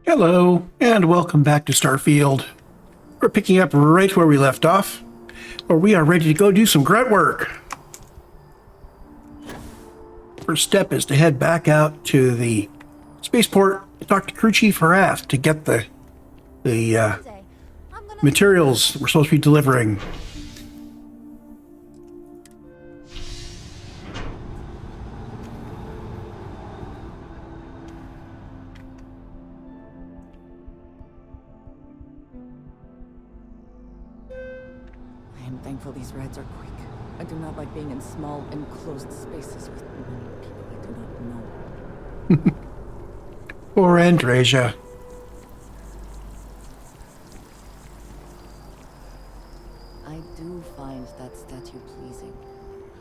Hello, and welcome back to Starfield. We're picking up right where we left off, where we are ready to go do some grunt work. First step is to head back out to the spaceport to talk to Crew Chief Harath to get the materials we're supposed to be delivering. I am thankful these rides are quick. I do not like being in small, enclosed spaces with many people I do not know. Poor Andreja. I do find that statue pleasing.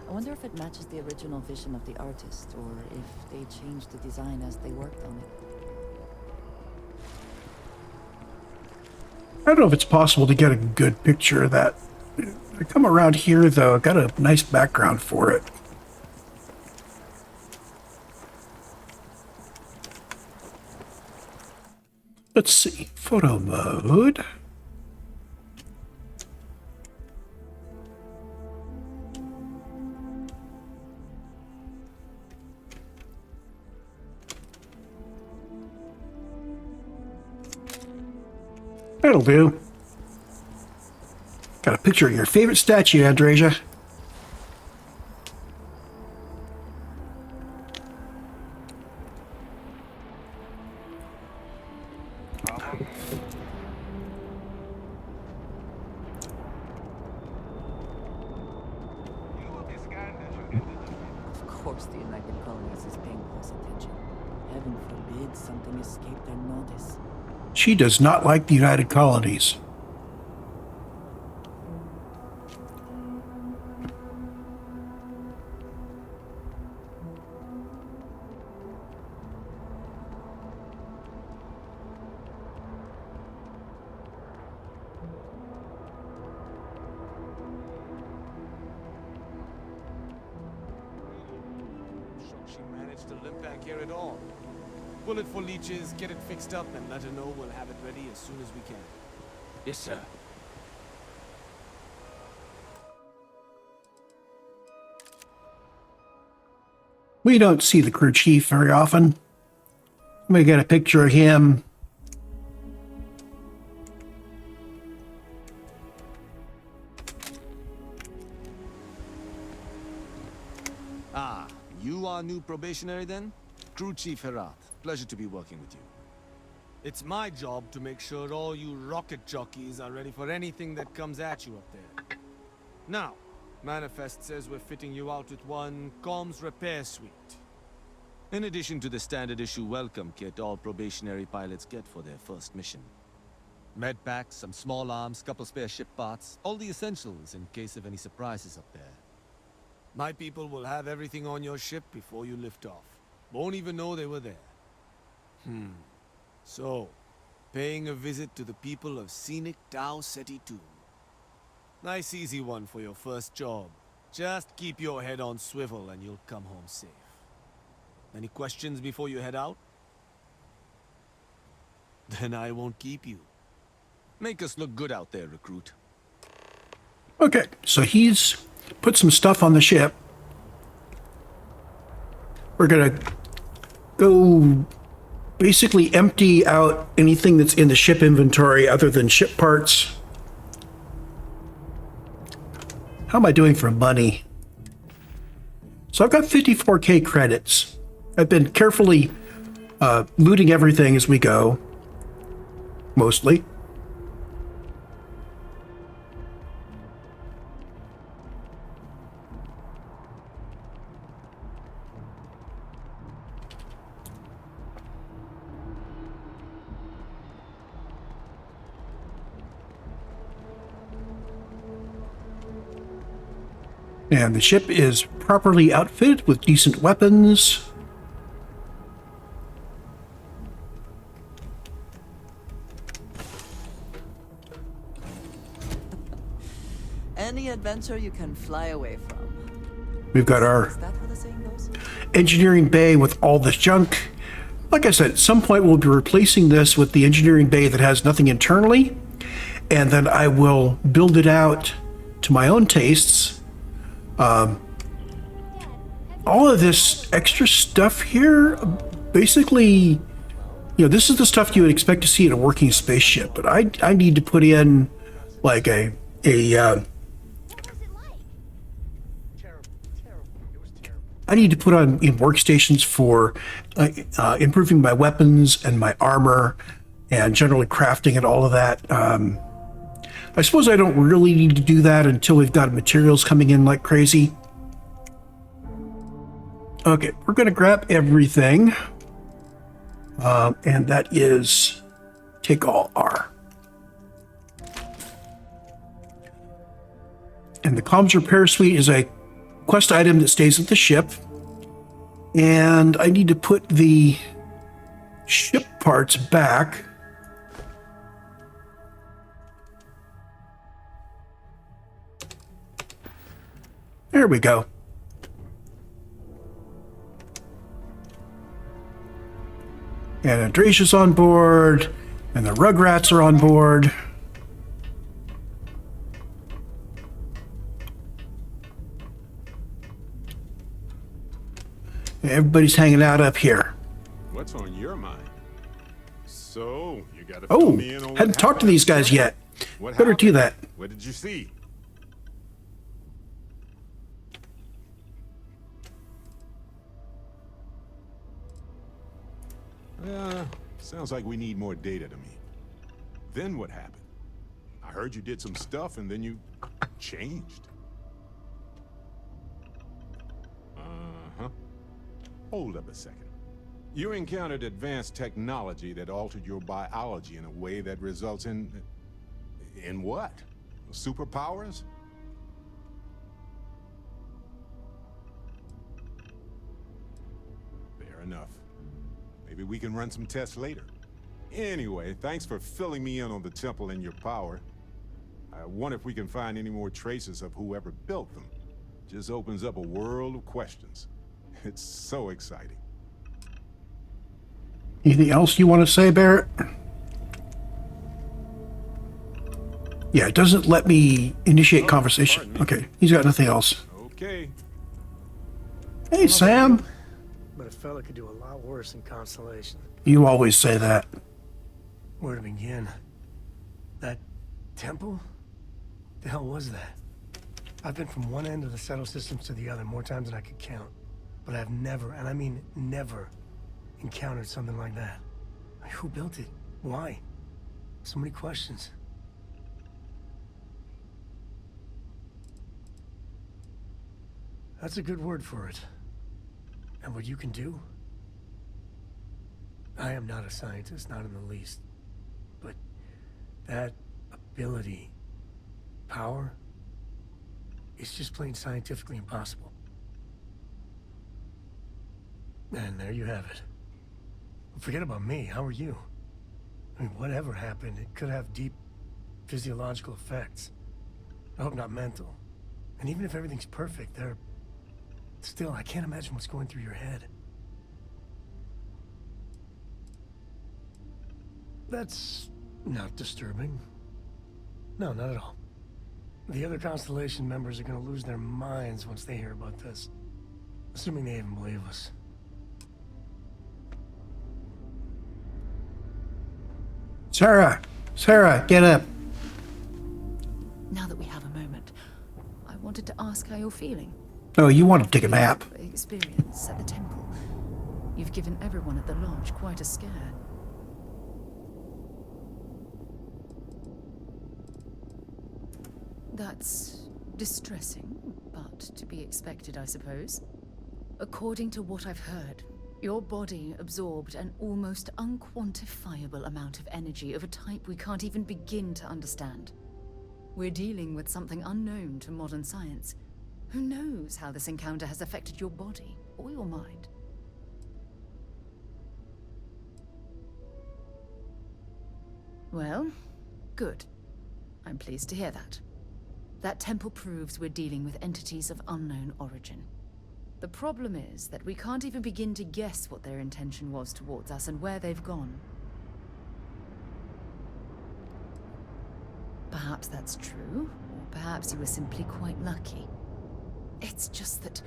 I wonder if it matches the original vision of the artist, or if they changed the design as they worked on it. I don't know if it's possible to get a good picture of that. I come around here, though. I've got a nice background for it. Let's see. Photo mode. That'll do. Got a picture of your favorite statue, Andreja. Of course the United Colonies is paying close attention. Heaven forbid something escaped their notice. She does not like the United Colonies. She managed to limp back here at all. Bullet for leeches, get it fixed up, and let her know we'll have it ready as soon as we can. Yes, sir. We don't see the crew chief very often. We get a picture of him. Ah, you are new probationary then? Crew Chief Harath, pleasure to be working with you. It's my job to make sure all you rocket jockeys are ready for anything that comes at you up there. Now, Manifest says we're fitting you out with one comms repair suite. In addition to the standard issue welcome kit all probationary pilots get for their first mission. Med packs, some small arms, couple spare ship parts, all the essentials in case of any surprises up there. My people will have everything on your ship before you lift off. Won't even know they were there. So, paying a visit to the people of scenic Tau Ceti II. Nice easy one for your first job. Just keep your head on swivel and you'll come home safe. Any questions before you head out? Then I won't keep you. Make us look good out there, recruit. Okay, so he's put some stuff on the ship. We're gonna go basically empty out anything that's in the ship inventory other than ship parts. How am I doing for money? So I've got 54k credits. I've been carefully looting everything as we go, mostly. And the ship is properly outfitted with decent weapons. Any adventure you can fly away from. We've got our Is that how the saying goes? engineering bay with all this junk. like I said, at some point we'll be replacing this with the engineering bay that has nothing internally, and then I will build it out to my own tastes. All of this extra stuff here, basically, this is the stuff you would expect to see in a working spaceship, but I need to put in like I need to put on in workstations for improving my weapons and my armor and generally crafting and all of that. I suppose I don't really need to do that until we've got materials coming in like crazy. Okay, we're going to grab everything. And that is take all R. And the comms repair suite is a quest item that stays at the ship. And I need to put the ship parts back. There we go. And Andreja's on board, and the Rugrats are on board. Everybody's hanging out up here. What's on your mind? So, you gotta Oh, fill me in on what hadn't talked to these guys yet. What Better do happened? that. What did you see? Sounds like we need more data to me. Then what happened? I heard you did some stuff and then you changed. Uh-huh. Hold up a second. You encountered advanced technology that altered your biology in a way that results in... In what? Superpowers? Fair enough. Maybe we can run some tests later. Anyway, thanks for filling me in on the temple and your power. I wonder if we can find any more traces of whoever built them. Just opens up a world of questions. It's so exciting. Anything else you want to say, Barrett? Yeah, it doesn't let me initiate conversation. pardon me. Okay, he's got nothing else. Okay. Hey, Sam. But a fella could do a lot worse in Constellation. You always say that. Where to begin? That temple? The hell was that? I've been from one end of the settle systems to the other more times than I could count. But I've never, and I mean never, encountered something like that. Who built it? Why? So many questions. That's a good word for it. And what you can do? I am not a scientist, not in the least. But that ability, power, is just plain scientifically impossible. And there you have it. Forget about me, how are you? I mean, whatever happened, it could have deep physiological effects. I hope not mental. And even if everything's perfect, still, I can't imagine what's going through your head. That's not disturbing. No, not at all. The other Constellation members are gonna lose their minds once they hear about this. Assuming they even believe us. Sarah, get up. Now that we have a moment, I wanted to ask how you're feeling. Oh, you want to take a nap. Experience at the temple. You've given everyone at the lodge quite a scare. That's distressing, but to be expected, I suppose. According to what I've heard, your body absorbed an almost unquantifiable amount of energy of a type we can't even begin to understand. We're dealing with something unknown to modern science. Who knows how this encounter has affected your body or your mind? Well, good. I'm pleased to hear that. That temple proves we're dealing with entities of unknown origin. The problem is that we can't even begin to guess what their intention was towards us and where they've gone. Perhaps that's true, or perhaps you were simply quite lucky. It's just that...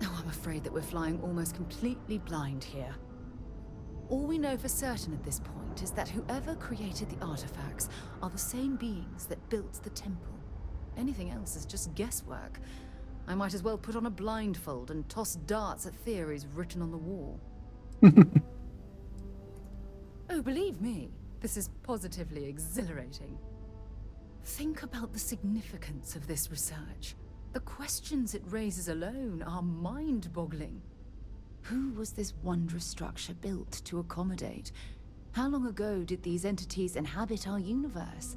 Oh, I'm afraid that we're flying almost completely blind here. All we know for certain at this point is that whoever created the artifacts are the same beings that built the temple. Anything else is just guesswork. I might as well put on a blindfold and toss darts at theories written on the wall. Oh, believe me, this is positively exhilarating. Think about the significance of this research. The questions it raises alone are mind-boggling. Who was this wondrous structure built to accommodate? How long ago did these entities inhabit our universe?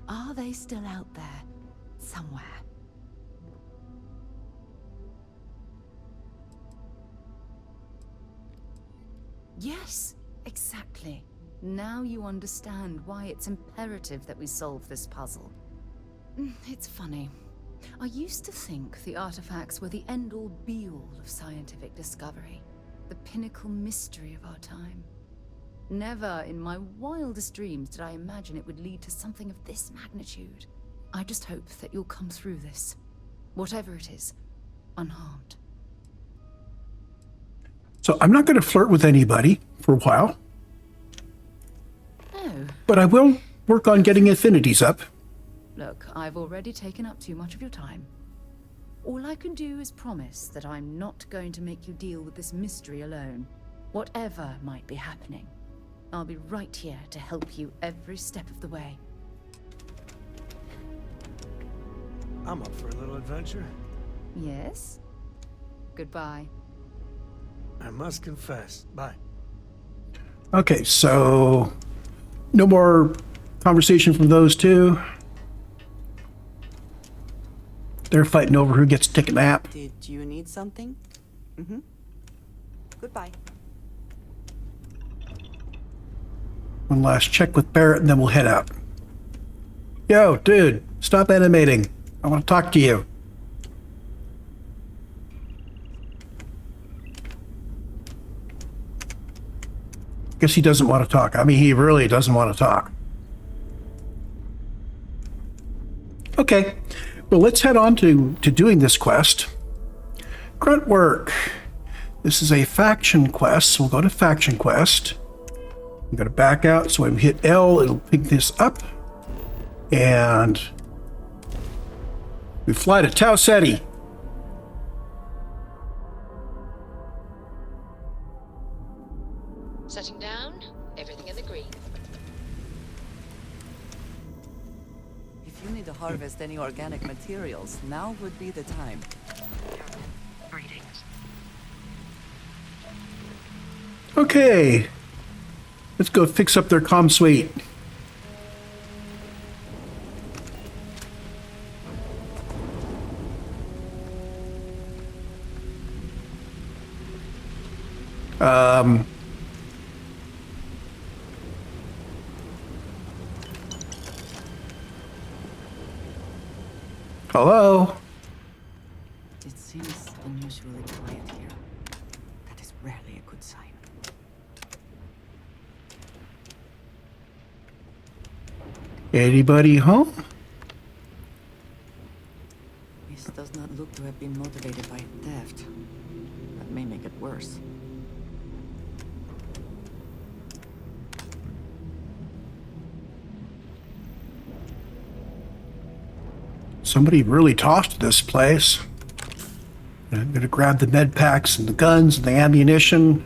Are they still out there, somewhere? Yes, exactly. Now you understand why it's imperative that we solve this puzzle. It's funny. I used to think the artifacts were the end-all be-all of scientific discovery, the pinnacle mystery of our time. Never in my wildest dreams did I imagine it would lead to something of this magnitude. I just hope that you'll come through this, whatever it is, unharmed. So I'm not going to flirt with anybody for a while. Oh. But I will work on getting affinities up. Look, I've already taken up too much of your time. All I can do is promise that I'm not going to make you deal with this mystery alone. Whatever might be happening, I'll be right here to help you every step of the way. I'm up for a little adventure. Yes? Goodbye. I must confess. Bye. Okay, so no more conversation from those two. They're fighting over who gets to take a nap. Did you need something? Mm-hmm. Goodbye. One last check with Barrett and then we'll head out. Yo, dude, stop animating. I want to talk to you. Guess he doesn't want to talk. I mean, he really doesn't want to talk. Okay, well, let's head on to doing this quest. Grunt work. This is a faction quest, so we'll go to faction quest. I'm going to back out, so when we hit L, it'll pick this up. And we fly to Tau Ceti. Setting down, everything in the green. If you need to harvest any organic materials, now would be the time. Greetings. Okay, let's go fix up their comm suite. Hello? It seems unusually quiet here. That is rarely a good sign. Anybody home? This does not look to have been motivated by theft. That may make it worse. Somebody really tossed this place. I'm gonna grab the med packs and the guns and the ammunition.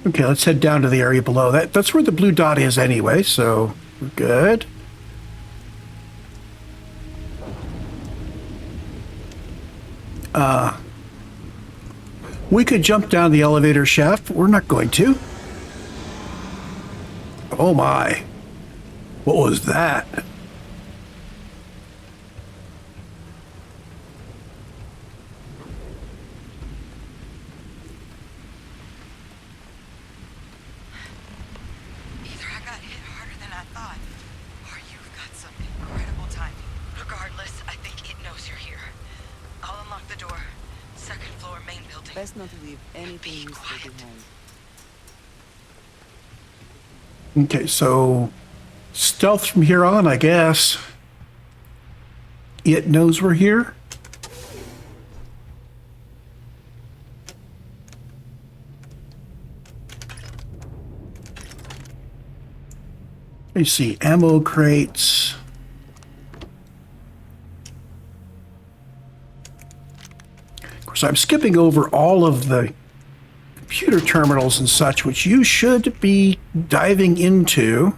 Okay, let's head down to the area below. That's where the blue dot is anyway, so we're good. We could jump down the elevator shaft, but we're not going to. Oh my. What was that? Either I got hit harder than I thought, or you've got some incredible timing. Regardless, I think it knows you're here. I'll unlock the door. Second floor, main building. Best not to leave anything useful quiet. behind. Okay, so stealth from here on, I guess. It knows we're here. You see ammo crates. Of course, I'm skipping over all of the computer terminals and such, which you should be diving into.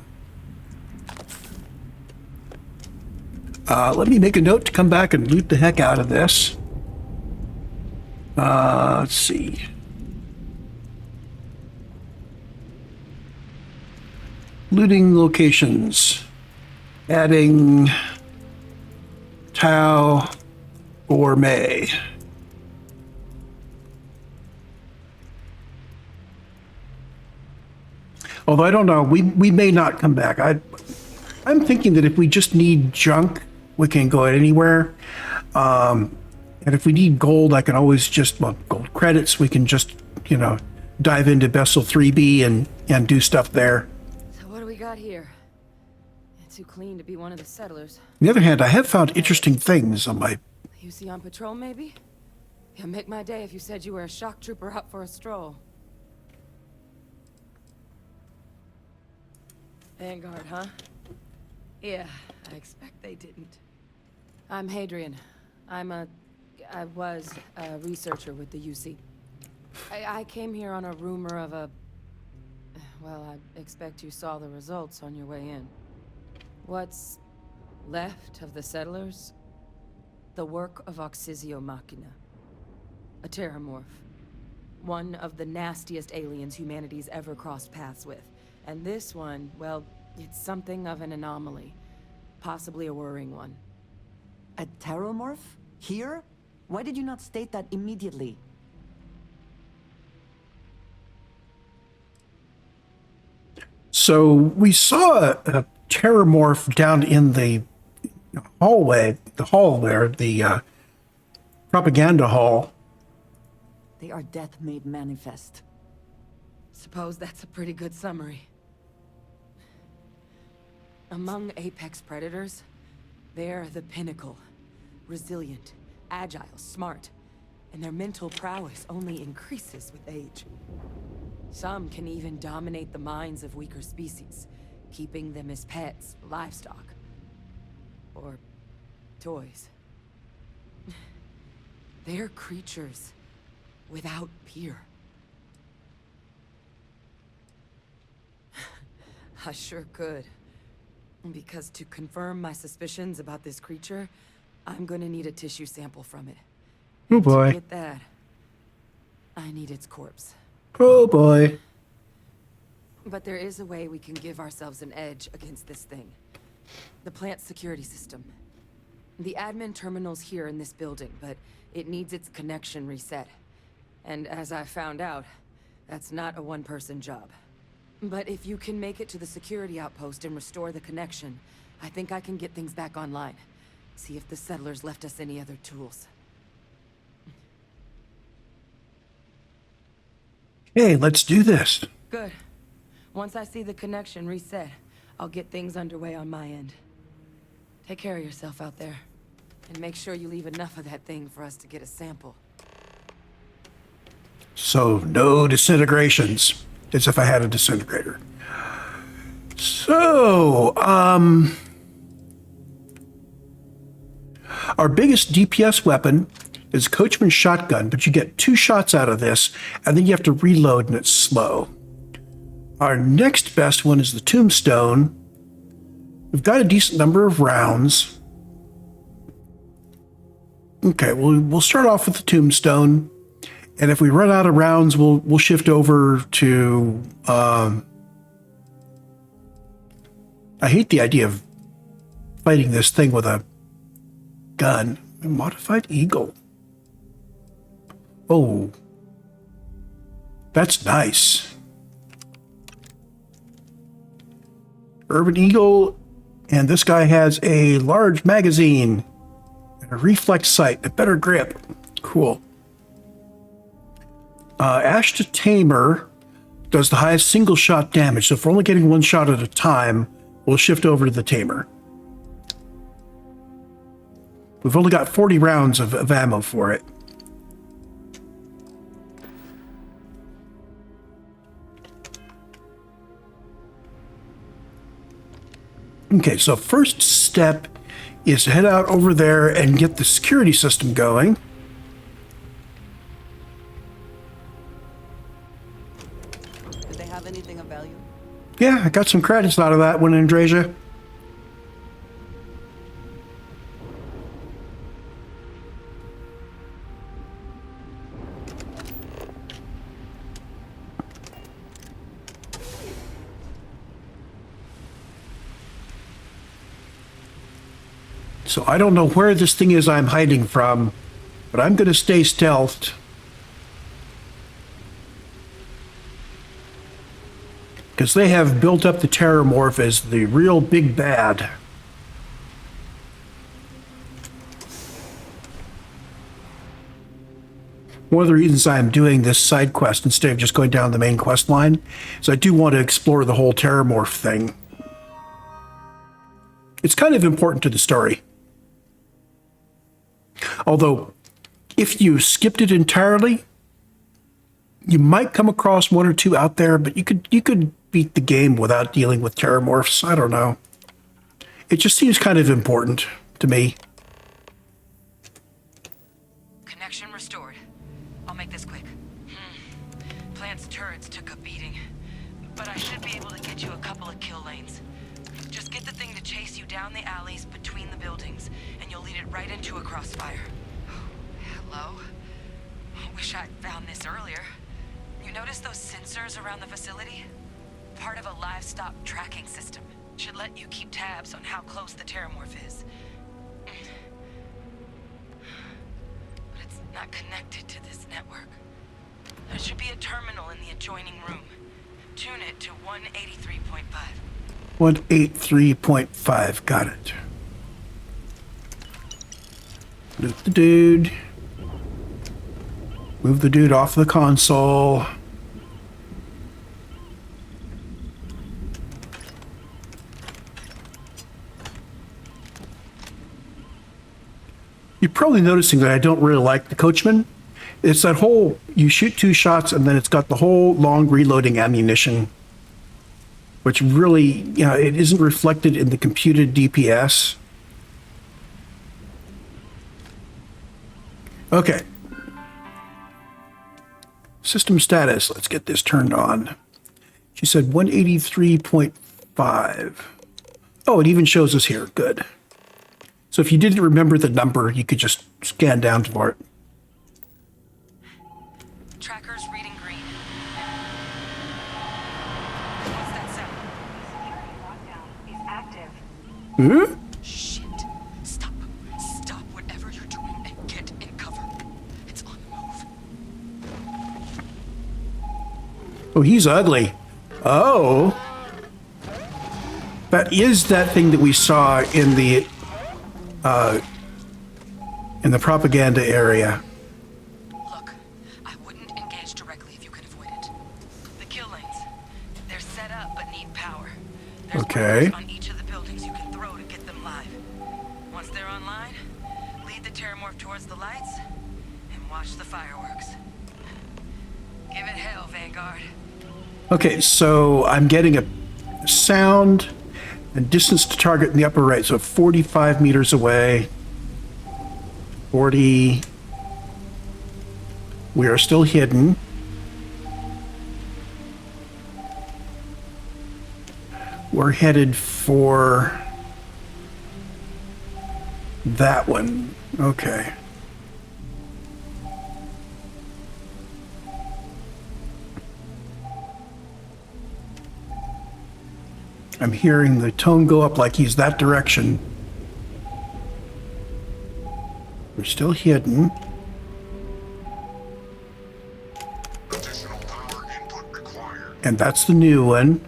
Let me make a note to come back and loot the heck out of this. Let's see. Looting locations. Adding Tau Gourmet. Although I don't know, we may not come back. I'm thinking that if we just need junk, we can go anywhere. And if we need gold, I can always just, well, gold credits, we can just, you know, dive into Vessel 3B and do stuff there. So what do we got here? It's too clean to be one of the settlers. On the other hand, I have found interesting things on my... UC on patrol, maybe? Yeah, make my day if you said you were a shock trooper out for a stroll. Vanguard, huh? Yeah, I expect they didn't. I'm Hadrian. I was a researcher with the UC. I came here on a rumor of a... Well, I expect you saw the results on your way in. What's left of the settlers? The work of Oxysio Machina. A terramorph. One of the nastiest aliens humanity's ever crossed paths with. And this one, well, it's something of an anomaly. Possibly a worrying one. A terramorph? Here? Why did you not state that immediately? So we saw a terramorph down in the hallway, the hall there, the propaganda hall. They are death made manifest. Suppose that's a pretty good summary. Among apex predators, they're the pinnacle. Resilient, agile, smart, and their mental prowess only increases with age. Some can even dominate the minds of weaker species, keeping them as pets, livestock, or toys. They're creatures without peer. I sure could. Because to confirm my suspicions about this creature, I'm gonna need a tissue sample from it. Oh boy. To get that, I need its corpse. Oh boy. But there is a way we can give ourselves an edge against this thing. The plant security system. The admin terminal's here in this building, but it needs its connection reset. And as I found out, that's not a one-person job. But if you can make it to the security outpost and restore the connection, I think I can get things back online. See if the settlers left us any other tools. Hey, let's do this. Good. Once I see the connection reset, I'll get things underway on my end. Take care of yourself out there. And make sure you leave enough of that thing for us to get a sample. So, no disintegrations. As if I had a disintegrator. So, our biggest DPS weapon is Coachman's shotgun, but you get 2 shots out of this, and then you have to reload and it's slow. Our next best one is the tombstone. We've got a decent number of rounds. Okay, we'll start off with the tombstone, and if we run out of rounds, we'll shift over to. I hate the idea of fighting this thing with a gun. A modified eagle. Oh, that's nice. Urban Eagle, and this guy has a large magazine. A reflex sight, a better grip. Cool. Ash to Tamer does the highest single shot damage. So if we're only getting one shot at a time, we'll shift over to the Tamer. We've only got 40 rounds of ammo for it. Okay, so first step is to head out over there and get the security system going. Did they have anything of value? Yeah, I got some credits out of that one, Andreja. So I don't know where this thing is I'm hiding from, but I'm going to stay stealthed. Because they have built up the Terramorph as the real big bad. One of the reasons I'm doing this side quest instead of just going down the main quest line is I do want to explore the whole Terramorph thing. It's kind of important to the story. Although, if you skipped it entirely, you might come across one or two out there, but you could beat the game without dealing with Terramorphs. I don't know. It just seems kind of important to me. Connection restored. I'll make this quick. Plant's turrets took a beating, but I should be able to get you a couple of kill lanes. Just get the thing to chase you down the alleys between the buildings, and you'll lead it right into a crossfire. Hello? Wish I'd found this earlier. You notice those sensors around the facility? Part of a livestock tracking system. Should let you keep tabs on how close the Terramorph is. But it's not connected to this network. There should be a terminal in the adjoining room. Tune it to 183.5. 183.5, got it. Loot the dude. Move the dude off the console. You're probably noticing that I don't really like the Coachman. It's that whole, you shoot 2 shots and then it's got the whole long reloading ammunition, which really, you know, it isn't reflected in the computed DPS. Okay. System status, let's get this turned on. She said 183.5. Oh, it even shows us here, good. So if you didn't remember the number, you could just scan down for it. Tracker's reading green. What's that sound? Security lockdown is active. Hmm? Shit. Stop. Stop whatever you're doing and get in cover. It's on the move. Oh, he's ugly. Oh. That is that thing that we saw in the propaganda area. Look, I wouldn't engage directly if you could avoid it. The kill lanes, they're set up but need power. There's Okay. wires on each of the buildings you can throw to get them live. Once they're online, lead the Terramorph towards the lights and watch the fireworks. Give it hell, Vanguard. Okay, so I'm getting a sound and distance to target in the upper right, so 45 meters away. 40. We are still hidden. We're headed for that one. Okay. I'm hearing the tone go up like he's that direction. We're still hidden. Additional power input required. And that's the new one.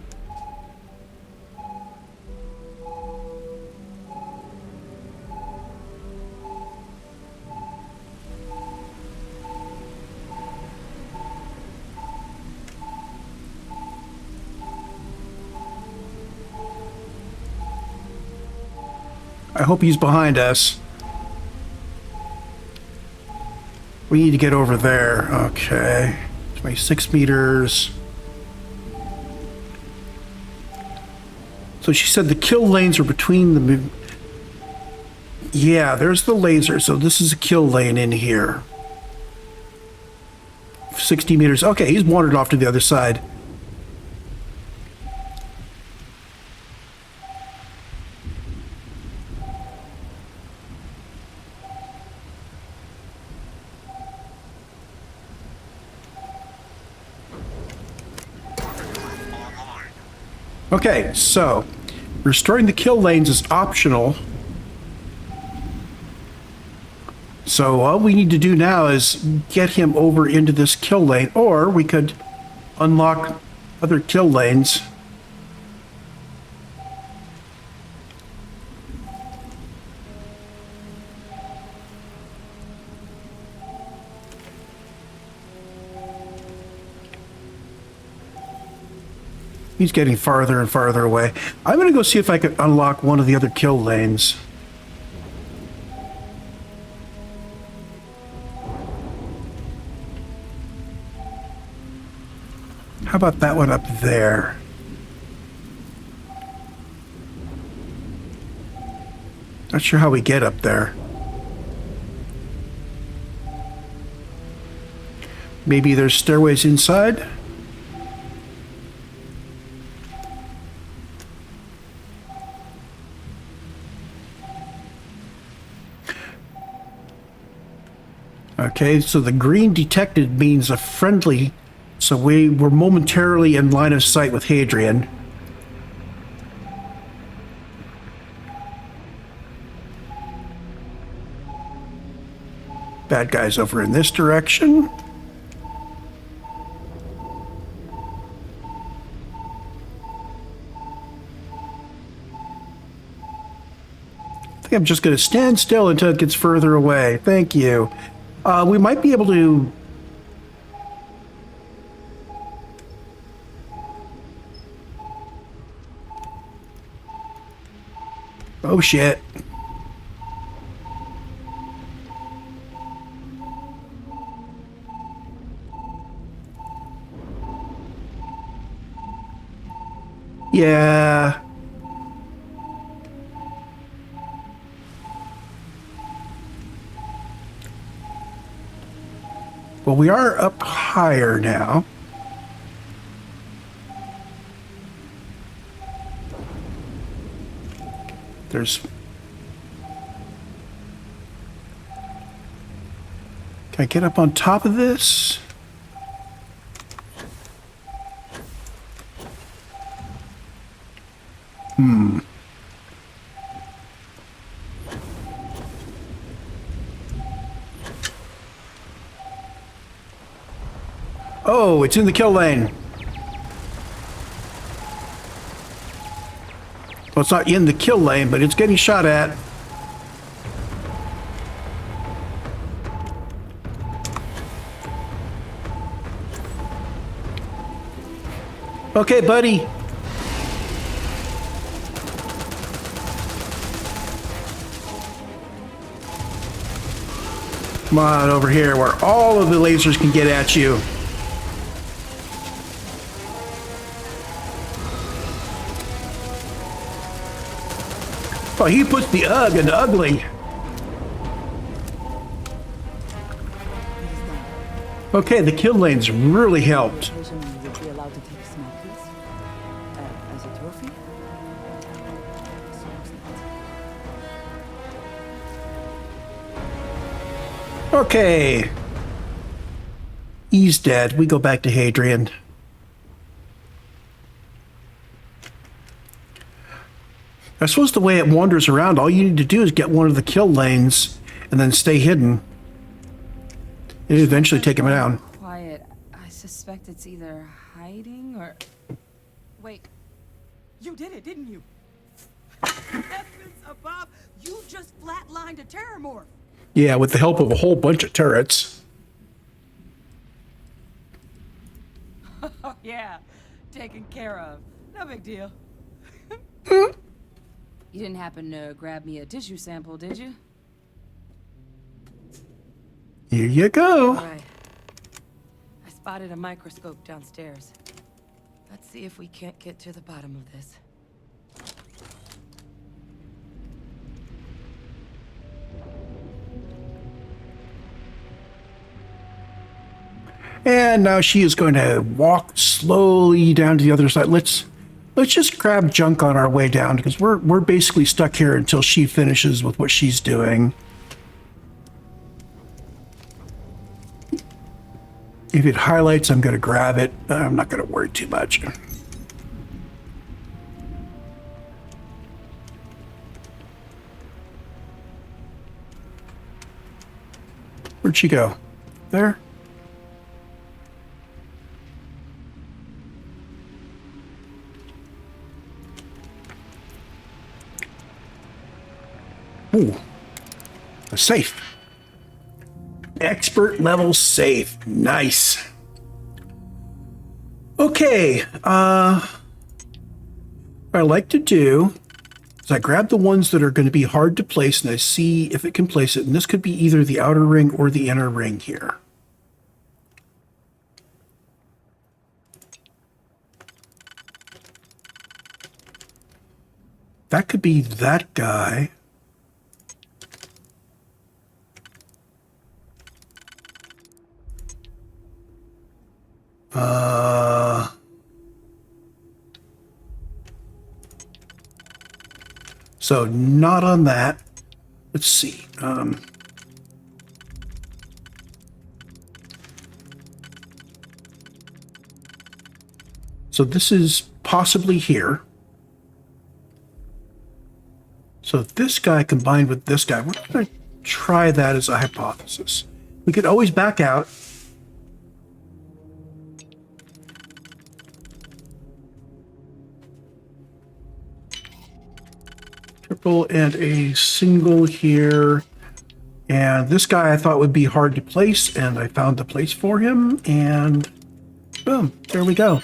I hope he's behind us. We need to get over there. Okay. 26 meters. So she said the kill lanes are between the... Yeah, there's the laser. So this is a kill lane in here. 60 meters. Okay, he's wandered off to the other side. Okay, so restoring the kill lanes is optional. So all we need to do now is get him over into this kill lane, or we could unlock other kill lanes. He's getting farther and farther away. I'm going to go see if I can unlock one of the other kill lanes. How about that one up there? Not sure how we get up there. Maybe there's stairways inside? Okay, so the green detected means a friendly, so we were momentarily in line of sight with Hadrian. Bad guys over in this direction. I think I'm just going to stand still until it gets further away. Thank you. We might be able to... Oh, shit. Yeah. Well, we are up higher now. There's... Can I get up on top of this? Oh, it's in the kill lane. Well, it's not in the kill lane, but it's getting shot at. Okay, buddy. Come on over here where all of the lasers can get at you. Oh, he puts the UG into ugly. Okay, the kill lanes really helped. As a trophy? Okay. He's dead. We go back to Hadrian. I suppose the way it wanders around, all you need to do is get one of the kill lanes and then stay hidden. And eventually take him down. Quiet. I suspect it's either hiding or... Wait. You did it, didn't you? Heavens above, you just flatlined a terrormorph. Yeah, with the help of a whole bunch of turrets. Oh, yeah. Taken care of. No big deal. You didn't happen to grab me a tissue sample, did you? Here you go. Right. I spotted a microscope downstairs. Let's see if we can't get to the bottom of this. And now she is going to walk slowly down to the other side. Let's just grab junk on our way down because we're basically stuck here until she finishes with what she's doing. If it highlights, I'm going to grab it. I'm not going to worry too much. Where'd she go? There? Ooh, a safe. Expert level safe. Nice. Okay. What I like to do is I grab the ones that are going to be hard to place and I see if it can place it. And this could be either the outer ring or the inner ring here. That could be that guy. So not on that. Let's see. So this is possibly here. So this guy combined with this guy, we're going to try that as a hypothesis. We could always back out. Triple and a single here. And this guy I thought would be hard to place, and I found the place for him, and boom, there we go.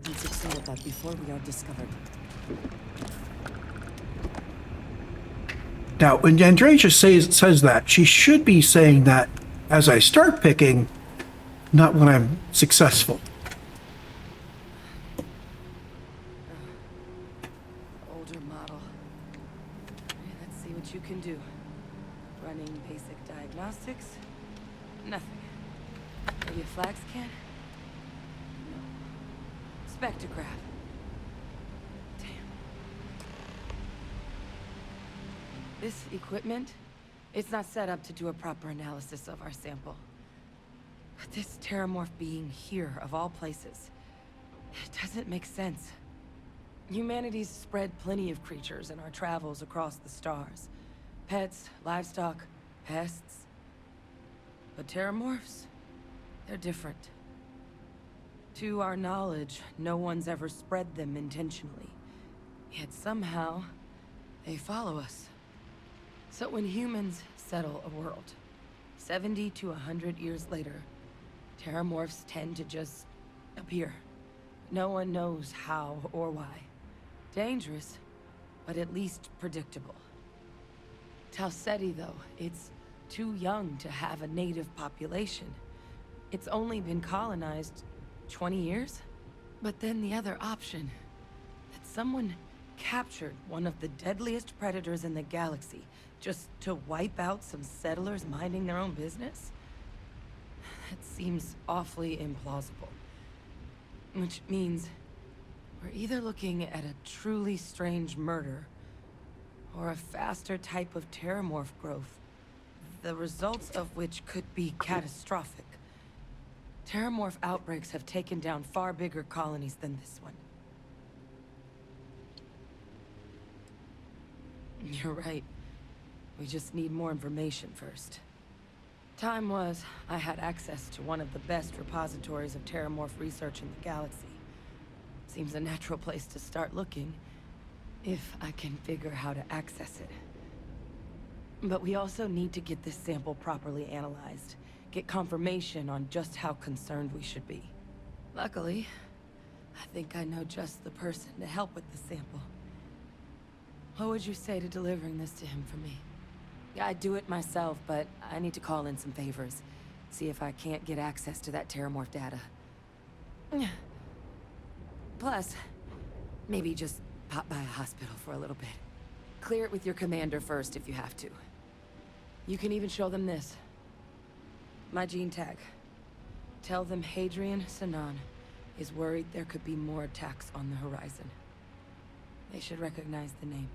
Let's explore that before we are discovered. Now, when Andreja says that, she should be saying that as I start picking, not when I'm successful. Older model. Let's see what you can do. Running basic diagnostics. Nothing. Maybe a flax can? No. Spectrograph. Damn. This equipment, it's not set up to do a proper analysis of our sample. But this terramorph being here, of all places, it doesn't make sense. Humanity's spread plenty of creatures in our travels across the stars. Pets, livestock, pests. But terramorphs, they're different. To our knowledge, no one's ever spread them intentionally. Yet somehow, they follow us. So when humans settle a world, 70 to 100 years later, terramorphs tend to just appear. No one knows how or why. Dangerous, but at least predictable. Tau Ceti, though, it's too young to have a native population. It's only been colonized 20 years? But then the other option, that someone captured one of the deadliest predators in the galaxy just to wipe out some settlers minding their own business? That seems awfully implausible. Which means We're either looking at a truly strange murder, or a faster type of terramorph growth, the results of which could be catastrophic. Terramorph outbreaks have taken down far bigger colonies than this one. You're right. We just need more information first. Time was, I had access to one of the best repositories of terramorph research in the galaxy. Seems a natural place to start looking, if I can figure how to access it. But we also need to get this sample properly analyzed, get confirmation on just how concerned we should be. Luckily, I think I know just the person to help with the sample. What would you say to delivering this to him for me? I'd do it myself, but I need to call in some favors. See if I can't get access to that terramorph data. Plus, maybe just pop by a hospital for a little bit. Clear it with your commander first if you have to. You can even show them this. My gene tag. Tell them Hadrian Sanan is worried there could be more attacks on the horizon. They should recognize the name.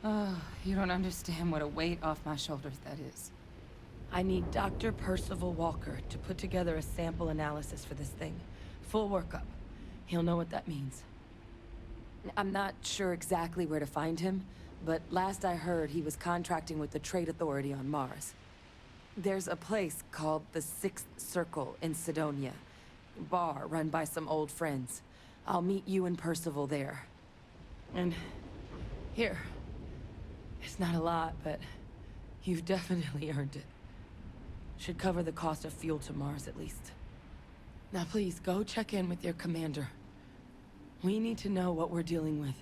Oh, you don't understand what a weight off my shoulders that is. I need Dr. Percival Walker to put together a sample analysis for this thing. Full workup. He'll know what that means. I'm not sure exactly where to find him, but last I heard he was contracting with the Trade Authority on Mars. There's a place called the Sixth Circle in Sidonia. Bar run by some old friends. I'll meet you and Percival there. And here. It's not a lot, but you've definitely earned it. Should cover the cost of fuel to Mars at least. Now please, go check in with your commander. We need to know what we're dealing with.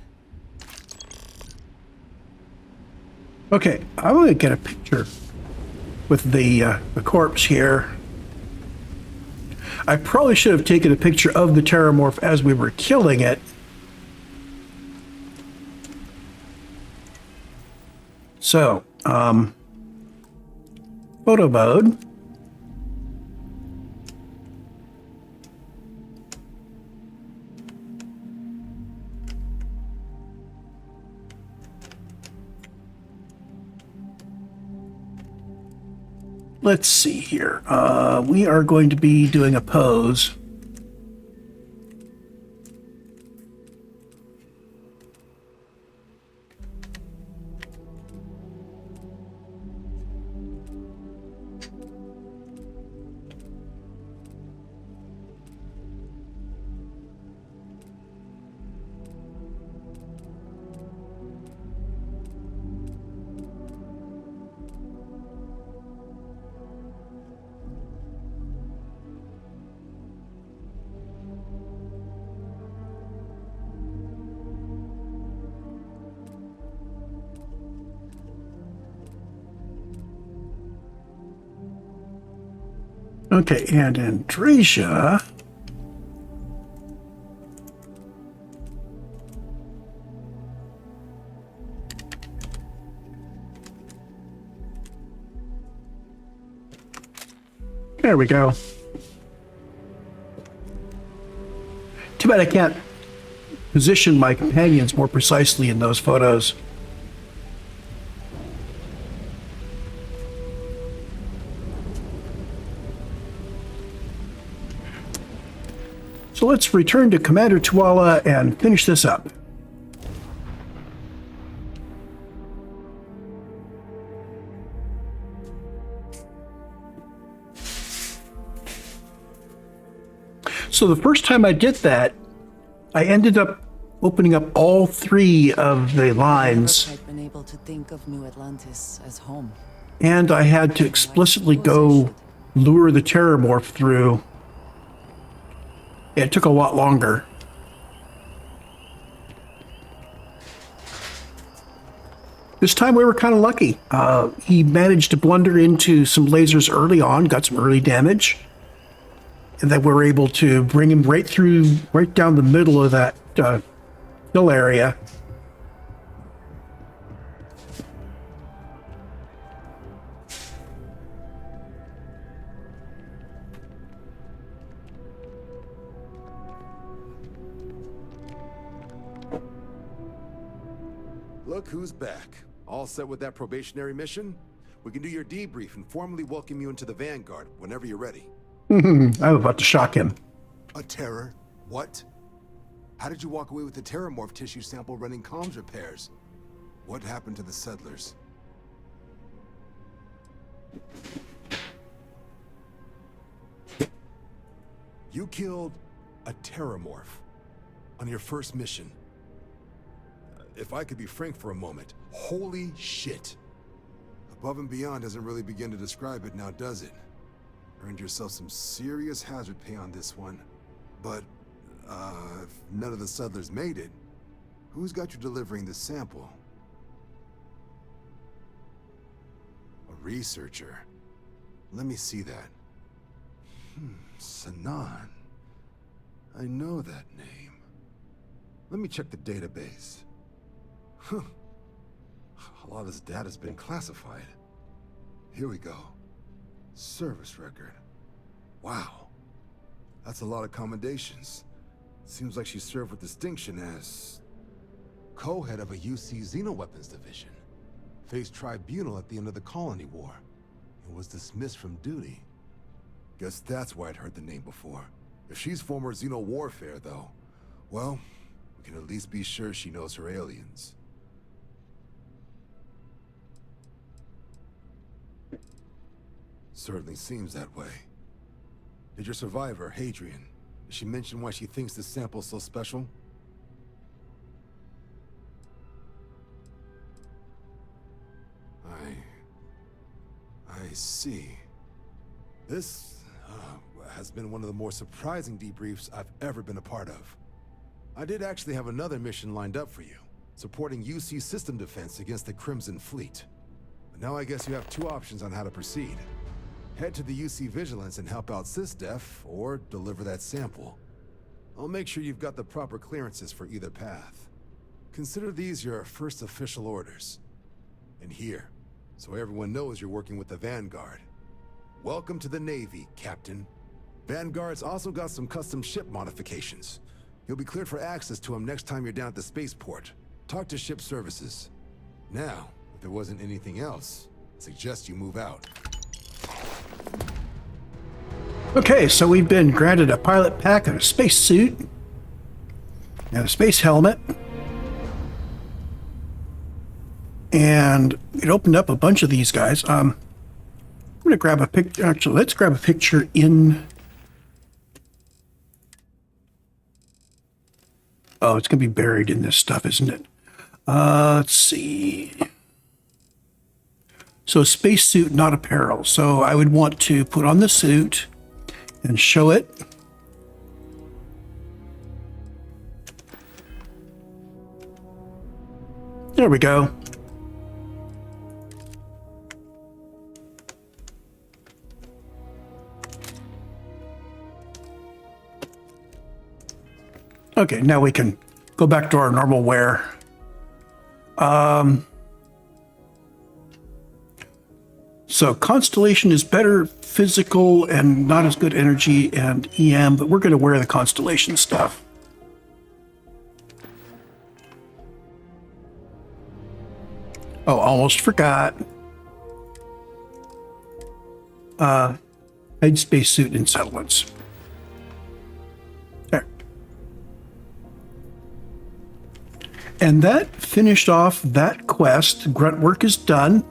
Okay, I'm going to get a picture with the corpse here. I probably should have taken a picture of the terramorph as we were killing it. So, photo mode. Let's see here. We are going to be doing a pose. Okay, and Andreja. There we go. Too bad I can't position my companions more precisely in those photos. So let's return to Commander Tuala and finish this up. So the first time I did that, I ended up opening up all three of the lines. I've been able to think of New Atlantis as home. And I had to explicitly go lure the terramorph through. It took a lot longer. This time we were kind of lucky. He managed to blunder into some lasers early on, got some early damage, and then we were able to bring him right down the middle of that hill area. Look who's back. All set with that probationary mission? We can do your debrief and formally welcome you into the Vanguard whenever you're ready. I'm about to shock him. A terror? What? How did you walk away with the terramorph tissue sample running comms repairs? What happened to the settlers? You killed a terramorph on your first mission. If I could be frank for a moment, holy shit. Above and beyond doesn't really begin to describe it now, does it? Earned yourself some serious hazard pay on this one. But, if none of the settlers made it, who's got you delivering this sample? A researcher. Let me see that. Sanan. I know that name. Let me check the database. Huh. A lot of this data's been classified. Here we go. Service record. Wow. That's a lot of commendations. Seems like she served with distinction as co-head of a UC Xenoweapons division. Faced tribunal at the end of the Colony War and was dismissed from duty. Guess that's why I'd heard the name before. If she's former Xeno warfare, though, well, we can at least be sure she knows her aliens. Certainly seems that way. Did your survivor, Hadrian, did she mention why she thinks this sample's so special? I see. This has been one of the more surprising debriefs I've ever been a part of. I did actually have another mission lined up for you, supporting UC system defense against the Crimson Fleet. But now I guess you have two options on how to proceed. Head to the UC Vigilance and help out SysDef, or deliver that sample. I'll make sure you've got the proper clearances for either path. Consider these your first official orders. And here, so everyone knows you're working with the Vanguard. Welcome to the Navy, Captain. Vanguard's also got some custom ship modifications. You'll be cleared for access to them next time you're down at the spaceport. Talk to ship services. Now, if there wasn't anything else, I suggest you move out. Okay, so we've been granted a pilot pack and a spacesuit and a space helmet. And it opened up a bunch of these guys. I'm going to grab a picture. Actually, let's grab a picture in... Oh, it's going to be buried in this stuff, isn't it? Let's see. So spacesuit, not apparel. So I would want to put on the suit and show it. There we go. Okay, now we can go back to our normal wear. So Constellation is better physical and not as good energy and EM, but we're going to wear the Constellation stuff. Oh, almost forgot. Head spacesuit and settlements. There. And that finished off that quest. Grunt work is done.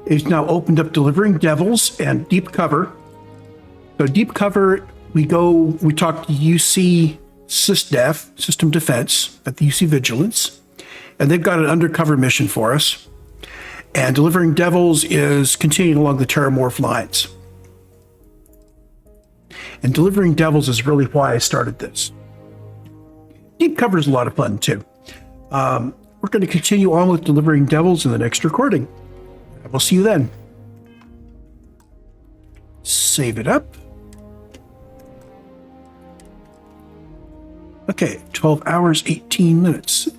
It's now opened up delivering devils and deep cover. So deep cover, we talk to UC SysDef, System Defense, at the UC Vigilance, and they've got an undercover mission for us. And delivering devils is continuing along the Terramorph lines. And delivering devils is really why I started this. Deep cover is a lot of fun too. We're going to continue on with delivering devils in the next recording. We'll see you then. Save it up. Okay, 12 hours, 18 minutes.